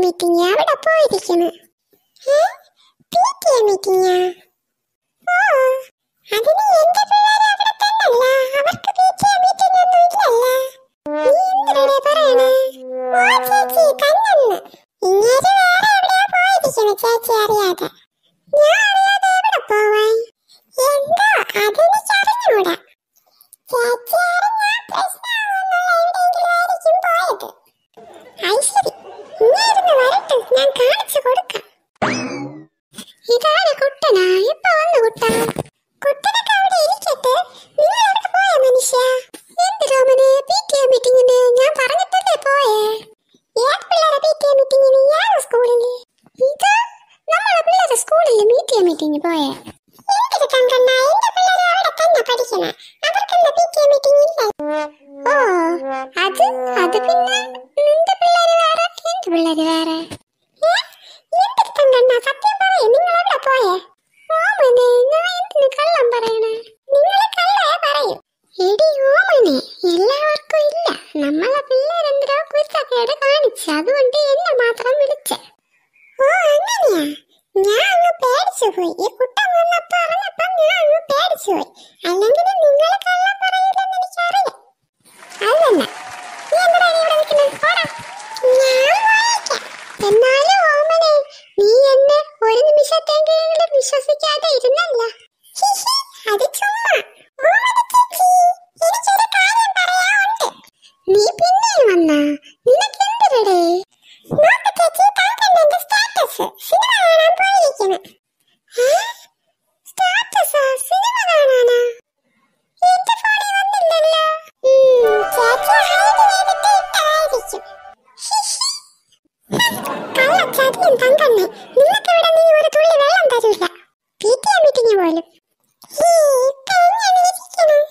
Meeting അവിടെ പോയിരിക്കുന്നു. PTA meeting? ഓ, അതിന് എന്റെ പിള്ളേർ അവിടെ തന്നല്ല, അവർക്ക് PTA മീറ്റിംഗ് ഒന്നും ഇല്ലല്ല. നീ എന്തിനാ പറയണേ? ഓ ചേച്ചി തന്നെന്ന്. ഇങ്ങനെ വേറെ എവിടെയാ പോയിരിക്കുന്നു ചേച്ചി അറിയാതെ. ഞാൻ അറിയാതെ എവിടെ പോവാൻ? എന്തോ അതെനിക്ക് അറിഞ്ഞൂടാ. ചേച്ചി അറിഞ്ഞാ പ്രശ്നമാവുന്നുള്ള എവിടെയെങ്കിലും ആയിരിക്കും പോയത്. ഐശ്വരി ഇങ്ങേരുന്ന് വരട്ടെ, ഞാൻ കാണിച്ചു കൊടുക്കാം. ഇതാണ് കുട്ടനാ, ഇപ്പൊ വന്നു കുട്ടാ. കുട്ടനൊക്കെ അവിടെ ഇരിക്കട്ടെ. നിങ്ങൾ എവിടെ പോയ മനുഷ്യ? എന്ത് രോമനെ PTA മീറ്റിംഗിന്? ഞാൻ പറഞ്ഞിട്ടല്ലേ പോയേ. ഏത് പിള്ളേരെ PTA മീറ്റിംഗിന്? ഏത് സ്കൂളില്? ഇത് നമ്മളെ പിള്ളേരെ സ്കൂളില് PTA മീറ്റിംഗ് പോയേ. എന്തൊരു തങ്കണ്ണ, എന്റെ പിള്ളേരെ അവിടെ തന്നെ പഠിക്കണേ. അവർക്കെന്താ PTA മീറ്റിംഗ് ഇല്ല? ഓ, അത് പിന്നെ നിന്റെ പിള്ളേര് വേറെ, എന്റെ പിള്ളേര് വേറെ. എന്തൊരു തങ്കണ്ണ, സത്യം പറയേ, നിങ്ങൾ എവിടെ പോയേ? ഓമനെ, ഞാൻ എന്തിനു കള്ളം പറയണേ? നിങ്ങൾ കള്ളേ പറയൂ. എടി ഓമനെ, എല്ലാവർക്കും ഇല്ല. നമ്മളെ പിള്ളേരെന്തോ കുരുത്തക്കേട് കാണിച്ചു, അതുകൊണ്ട് എന്നെ മാത്രം വിളിച്ചേ. ഓ അങ്ങനെയാ? ഞാൻ അങ്ങ് പേടിച്ചു പോയി. ഈ കുട്ടൻ വന്നപ്പോ അറിഞ്ഞപ്പം ഞാൻ അങ്ങ് പേടിച്ചു പോയി. അല്ലെങ്കിൽ നിങ്ങൾ കള്ളം പറയില്ലെന്ന് എനിക്കറിയാം. അത് തന്നെ. നീ എന്താ ഇവിടെ നിൽക്കുന്നത്? പോടാ. ഞാൻ വായിക്കാം. എന്നാലും ഓമനെ, നീ എന്നെ ഒരു നിമിഷത്തെങ്കിലും വിശ്വസിക്കാതെ ഇരുന്നല്ല. അത് ചുമ്മാ. ഓമന ചേച്ചി, എനിക്കൊരു കാര്യം പറയാനുണ്ട്. നീ പിന്നെയും വന്നാ? നിനക്ക് എന്തിരടേ? നോക്ക് ചേച്ചി, തങ്കണ്ണന്റെ സ്റ്റാറ്റസ്. സിനിമ കാണാൻ പോയിരിക്കുന്നു. സ്റ്റാറ്റസാ? സിനിമ കാണാനാ? എന്റെ ഫോണിൽ വന്നില്ലല്ലോ. ചേച്ചി ഹൈഡ് ചെയ്തിട്ട് ഇട്ടായിരിക്കും. കള്ളച്ചതിയും തങ്കണ്ണ. നിങ്ങൾക്കിവിടെ നീ ഒരു തുള്ളി വെള്ളം തരില്ല. PTA മീറ്റിംഗ് പോലും. ഇപ്പൊ എങ്ങനെ ഇരിക്കണം?